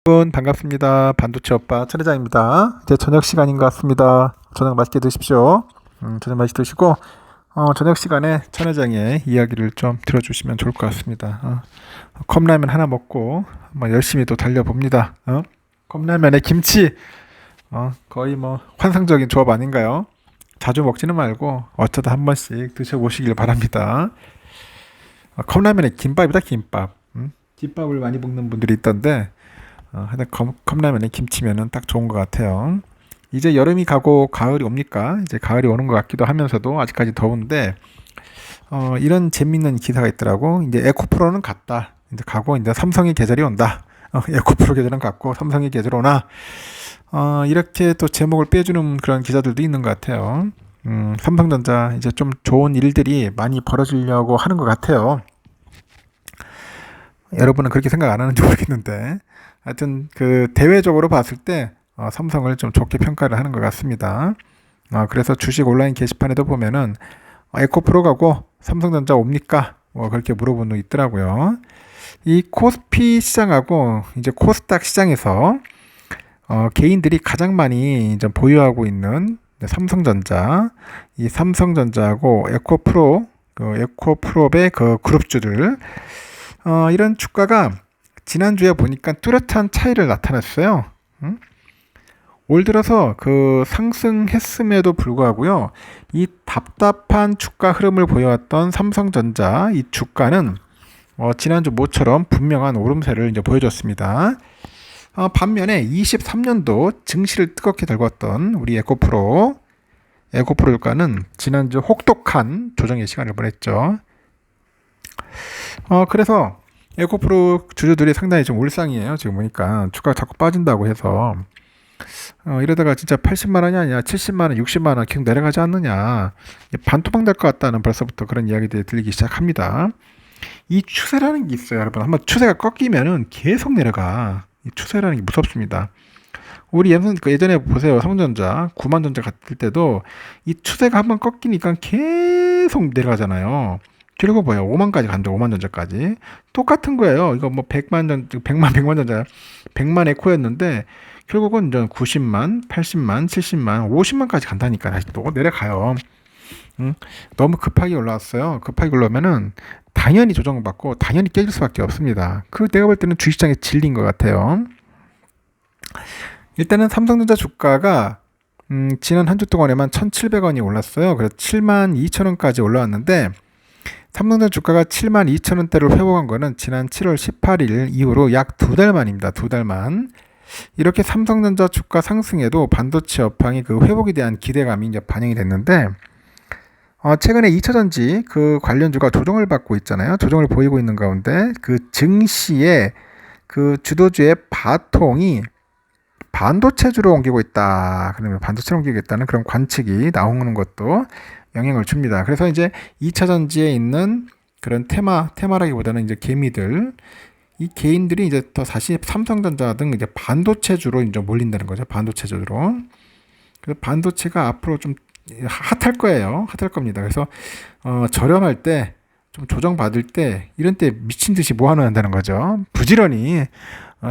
여러분 반갑습니다. 반도체 오빠 천회장입니다. 이제 저녁 시간인 것 같습니다. 저녁 맛있게 드십시오. 저녁 맛있게 드시고 저녁 시간에 천회장의 이야기를 좀 들어주시면 좋을 것 같습니다. 컵라면 하나 먹고 한번 열심히 또 달려봅니다. 컵라면에 김치 거의 뭐 환상적인 조합 아닌가요? 자주 먹지는 말고 어쩌다 한 번씩 드셔보시길 바랍니다. 컵라면에 김밥이다 김밥. 김밥을 많이 먹는 분들이 있던데 하여튼 컵라면에 김치면은 딱 좋은 것 같아요. 이제 여름이 가고 가을이 옵니까? 이제 가을이 오는 것 같기도 하면서도 아직까지 더운데 이런 재밌는 기사가 있더라고. 이제 에코프로는 갔다. 이제 가고 이제 삼성의 계절이 온다. 에코프로 계절은 갔고 삼성의 계절 오나. 이렇게 또 제목을 빼주는 그런 기자들도 있는 것 같아요. 삼성전자 이제 좀 좋은 일들이 많이 벌어지려고 하는 것 같아요. 여러분은 그렇게 생각 안 하는지 모르겠는데 하여튼 그 대외적으로 봤을 때 삼성을 좀 좋게 평가를 하는 것 같습니다. 그래서 주식 온라인 게시판에도 보면은 에코프로 가고 삼성전자 옵니까? 그렇게 물어본 분 있더라고요. 이 코스피 시장하고 이제 코스닥 시장에서 개인들이 가장 많이 이제 보유하고 있는 삼성전자, 이 삼성전자하고 에코프로의 그 그룹주들 이런 주가가 지난주에 보니까 뚜렷한 차이를 나타냈어요. 올 들어서 그 상승했음에도 불구하고요, 이 답답한 주가 흐름을 보여왔던 삼성전자 이 주가는 지난주 모처럼 분명한 오름세를 이제 보여줬습니다. 반면에 23년도 증시를 뜨겁게 달궜던 우리 에코프로 주가는 지난주 혹독한 조정의 시간을 보냈죠. 그래서 에코프로 주주들이 상당히 좀 울상이에요. 지금 보니까 주가가 자꾸 빠진다고 해서 이러다가 진짜 80만 원이 아니라 70만 원, 60만 원 계속 내려가지 않느냐, 반토막 될 것 같다는 벌써부터 그런 이야기들이 들리기 시작합니다. 이 추세라는 게 있어요, 여러분. 한번 추세가 꺾이면은 계속 내려가. 이 추세라는 게 무섭습니다. 우리 예전에 보세요. 삼성전자 9만 전자 갔을 때도 이 추세가 한번 꺾이니까 계속 내려가잖아요. 그리고 뭐야, 5만까지 간다. 5만 전자까지 똑같은 거예요. 이거 뭐 100만 전자 100만 에코였는데 결국은 이제 90만 80만 70만 50만까지 간다니까. 다시 또 내려가요. 너무 급하게 올라왔어요. 급하게 올라오면은 당연히 조정받고 당연히 깨질 수밖에 없습니다. 내가 볼 때는 주식시장에 질린 것 같아요. 일단은 삼성전자 주가가 지난 한 주 동안에만 1,700원이 올랐어요. 그래서 72,000원까지 올라왔는데 삼성전자 주가가 72,000원대를 회복한 거는 지난 7월 18일 이후로 약 2달 만입니다. 2달 만. 이렇게 삼성전자 주가 상승에도 반도체 업황의 그 회복에 대한 기대감이 이제 반영이 됐는데 최근에 2차전지 그 관련주가 조정을 받고 있잖아요. 조정을 보이고 있는 가운데 그 증시의 그 주도주의 바통이 반도체주로 옮기고 있다. 그러면 반도체로 옮기고 있다는 그런 관측이 나오는 것도 영향을 줍니다. 그래서 이제 2차전지에 있는 그런 테마라기보다는 이제 개미들, 이 개인들이 이제 더 다시 삼성전자 등 이제 반도체주로 이제 몰린다는 거죠. 반도체주로. 그래서 반도체가 앞으로 좀 핫할 거예요. 핫할 겁니다. 그래서 저렴할 때, 좀 조정받을 때, 이런 때 미친 듯이 모아놓어야 한다는 거죠. 부지런히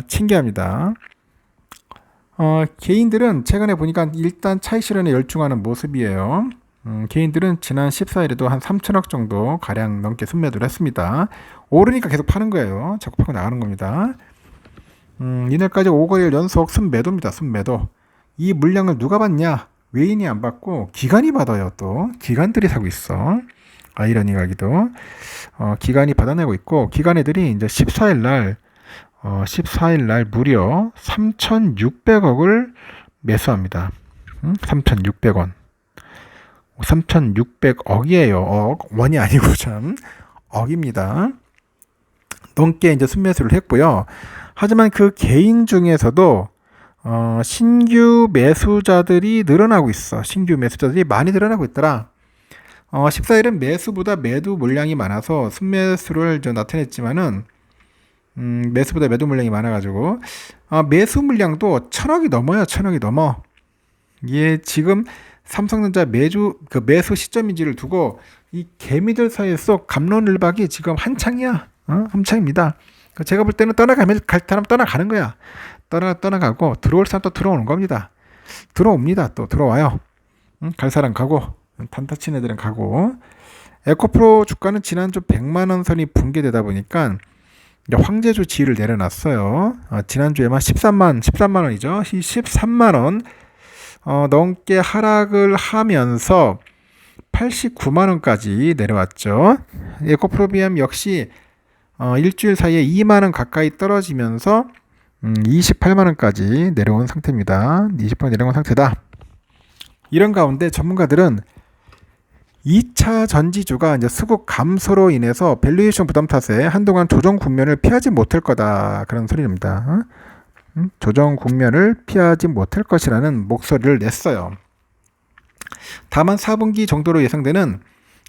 챙겨합니다. 개인들은 최근에 보니까 일단 차익 실현에 열중하는 모습이에요. 개인들은 지난 14일에도 한 3천억 정도 가량 넘게 순매도를 했습니다. 오르니까 계속 파는 거예요. 자꾸 파고 나가는 겁니다. 이날까지 5거래일 연속 순매도입니다. 순매도. 이 물량을 누가 받냐? 외인이 안 받고 기관이 받아요. 또 기관들이 사고 있어. 아이러니하기도 기관이 받아내고 있고, 기관 애들이 이제 14일 날 무려 3,600억을 매수합니다. 3,600원. 3,600억이에요. 원이 아니고 참 억입니다. 넘게 이제 순매수를 했고요. 하지만 그 개인 중에서도 신규 매수자들이 늘어나고 있어. 신규 매수자들이 많이 늘어나고 있더라. 14일은 매수보다 매도 물량이 많아서 순매수를 나타냈지만은 매수보다 매도 물량이 많아가지고 매수 물량도 1,000억이 넘어요. 1,000억이 넘어. 이게 지금 삼성전자 매수 시점인지를 두고 이 개미들 사이에서 갑론을박이 지금 한창이야. 한창입니다. 제가 볼 때는 갈 사람 떠나가는 거야. 떠나가고 들어올 사람 또 들어오는 겁니다. 들어옵니다. 또 들어와요. 갈 사람 가고 단타 친 애들은 가고. 에코프로 주가는 지난주 100만원 선이 붕괴되다 보니까 황제주 지위를 내려놨어요. 지난주에만 13만원이죠. 13만원 넘게 하락을 하면서 89만원까지 내려왔죠. 에코프로비엠 역시 일주일 사이에 2만원 가까이 떨어지면서 28만원까지 내려온 상태입니다. 20% 내려온 상태다. 이런 가운데 전문가들은 2차 전지주가 이제 수급 감소로 인해서 밸류에이션 부담 탓에 한동안 조정 국면을 피하지 못할 거다. 그런 소리입니다. 조정 국면을 피하지 못할 것이라는 목소리를 냈어요. 다만 4분기 정도로 예상되는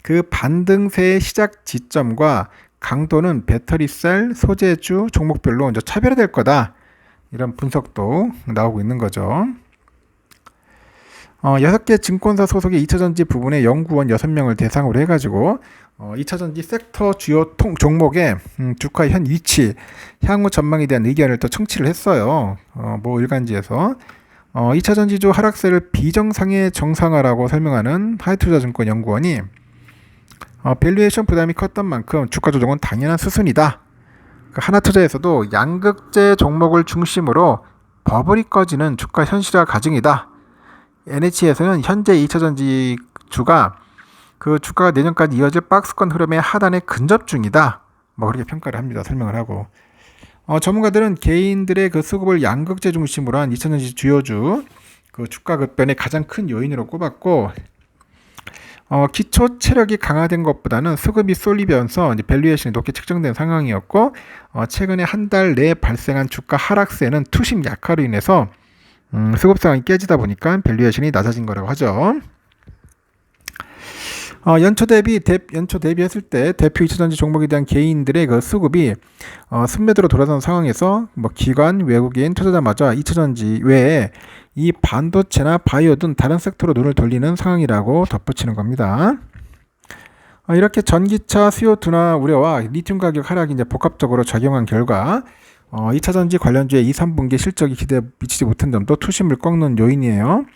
그 반등세의 시작 지점과 강도는 배터리셀, 소재주 종목별로 이제 차별화될 거다. 이런 분석도 나오고 있는 거죠. 6개 증권사 소속의 2차전지 부분의 연구원 6명을 대상으로 해가지고 2차전지 섹터 주요 종목의 주가의 현 위치, 향후 전망에 대한 의견을 또 청취를 했어요. 뭐 일간지에서 2차전지주 하락세를 비정상의 정상화라고 설명하는 하이투자증권 연구원이 밸류에이션 부담이 컸던 만큼 주가 조정은 당연한 수순이다. 하나투자에서도 양극재 종목을 중심으로 버블이 꺼지는 주가 현실화 과정이다. NH에서는 현재 2차전지 주가 그 주가가 내년까지 이어질 박스권 흐름의 하단에 근접 중이다. 뭐 그렇게 평가를 합니다. 설명을 하고. 전문가들은 개인들의 그 수급을 양극재 중심으로 한 2차전지 주요주 그 주가 급변의 가장 큰 요인으로 꼽았고, 기초 체력이 강화된 것보다는 수급이 쏠리면서 이제 밸류에이션이 높게 측정된 상황이었고, 최근에 한 달 내에 발생한 주가 하락세는 투심 약화로 인해서 수급 상황이 깨지다 보니까 밸류에이션이 낮아진 거라고 하죠. 연초 대비했을 때 대표 2차전지 종목에 대한 개인들의 그 수급이 순매도로 돌아선 상황에서 뭐 기관, 외국인 투자자마저 2차전지 외에 이 반도체나 바이오 등 다른 섹터로 눈을 돌리는 상황이라고 덧붙이는 겁니다. 이렇게 전기차 수요 둔화 우려와 리튬 가격 하락이 이제 복합적으로 작용한 결과 2차전지 관련주의 2, 3분기 실적이 기대에 미치지 못한 점도 투심을 꺾는 요인이에요.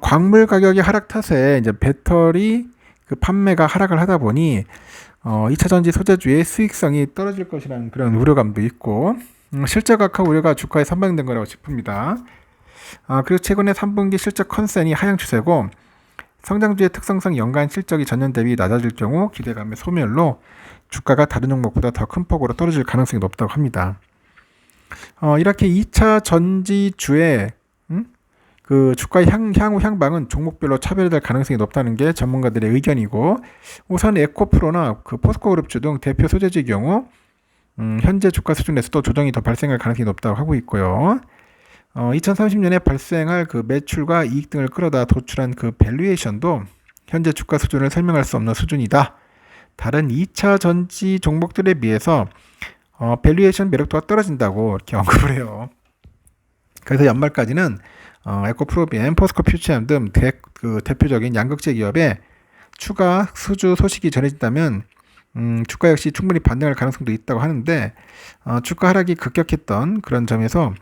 광물 가격의 하락 탓에 이제 배터리 그 판매가 하락을 하다 보니 2차전지 소재주의 수익성이 떨어질 것이라는 그런 우려감도 있고, 실적 악화 우려가 주가에 선반영된 거라고 싶습니다. 그리고 최근에 3분기 실적 컨센이 하향 추세고, 성장주의 특성상 연간 실적이 전년 대비 낮아질 경우 기대감의 소멸로 주가가 다른 종목보다 더 큰 폭으로 떨어질 가능성이 높다고 합니다. 이렇게 2차 전지주의 그 주가의 향후 향방은 종목별로 차별화될 가능성이 높다는 게 전문가들의 의견이고, 우선 에코프로나 그 포스코그룹주 등 대표 소재주의 경우 현재 주가 수준에서도 조정이 더 발생할 가능성이 높다고 하고 있고요. 2030년에 발생할 그 매출과 이익 등을 끌어다 도출한 그 밸류에이션도 현재 주가 수준을 설명할 수 없는 수준이다. 다른 2차 전지 종목들에 비해서 밸류에이션 매력도가 떨어진다고 이렇게 언급을 해요. 그래서 연말까지는 에코프로비엠, 포스코 퓨처엠 등 그 대표적인 양극재 기업의 추가 수주 소식이 전해진다면 주가 역시 충분히 반등할 가능성도 있다고 하는데, 주가 하락이 급격했던 그런 점에서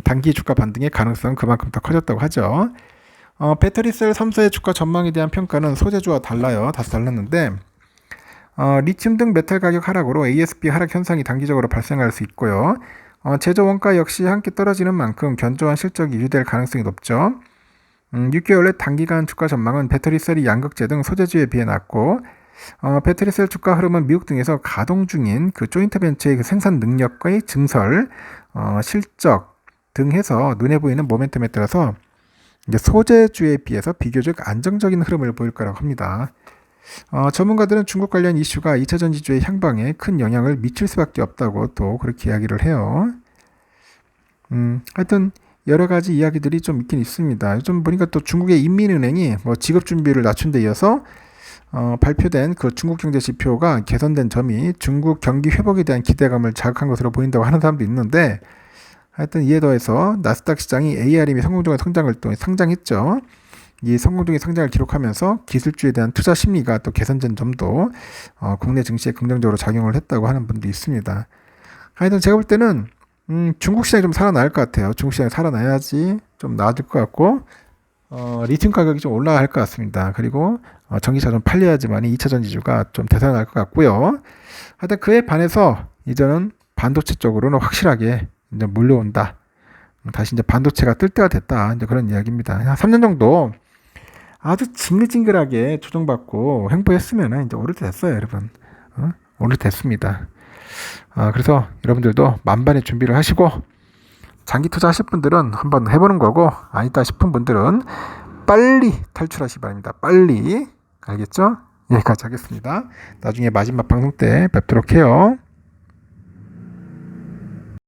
단기 주가 반등의 가능성은 그만큼 더 커졌다고 하죠. 배터리셀 3사의 주가 전망에 대한 평가는 소재주와 달라요. 다소 달랐는데, 리튬 등 메탈 가격 하락으로 ASP 하락 현상이 단기적으로 발생할 수 있고요. 제조 원가 역시 함께 떨어지는 만큼 견조한 실적이 유지될 가능성이 높죠. 6개월 내 단기간 주가 전망은 배터리셀이 양극재 등 소재주에 비해 낮고, 배터리셀 주가 흐름은 미국 등에서 가동 중인 그 조인트 벤처의 그 생산 능력과의 증설, 실적 등 해서 눈에 보이는 모멘텀에 따라서 이제 소재주에 비해서 비교적 안정적인 흐름을 보일 거라고 합니다. 전문가들은 중국 관련 이슈가 2차 전지주의 향방에 큰 영향을 미칠 수밖에 없다고 또 그렇게 이야기를 해요. 하여튼 여러 가지 이야기들이 좀 있긴 있습니다. 요즘 보니까 또 중국의 인민은행이 뭐 지급 준비를 낮춘 데 이어서 발표된 그 중국 경제 지표가 개선된 점이 중국 경기 회복에 대한 기대감을 자극한 것으로 보인다고 하는 사람도 있는데, 하여튼 이에 더해서 나스닥 시장이 ARM이 성공적인 성장을 또 상장했죠. 이 성공적인 성장을 기록하면서 기술주에 대한 투자 심리가 또 개선된 점도 국내 증시에 긍정적으로 작용을 했다고 하는 분도 있습니다. 하여튼 제가 볼 때는 중국 시장이 좀 살아날 것 같아요. 중국 시장이 살아나야지 좀 나아질 것 같고, 리튬 가격이 좀 올라갈 것 같습니다. 그리고 전기차 좀 팔려야지만 2차 전지주가 좀 되살아날 것 같고요. 하여튼 그에 반해서 이제는 반도체 쪽으로는 확실하게 이제 몰려온다. 다시 이제 반도체가 뜰 때가 됐다. 이제 그런 이야기입니다. 한 3년 정도 아주 징글징글하게 조정받고 횡보했으면 이제 오를 때 됐어요, 여러분. 오를 때 됐습니다. 그래서 여러분들도 만반의 준비를 하시고 장기 투자하실 분들은 한번 해보는 거고 아니다 싶은 분들은 빨리 탈출하시기 바랍니다. 빨리. 알겠죠? 여기까지 하겠습니다. 나중에 마지막 방송 때 뵙도록 해요.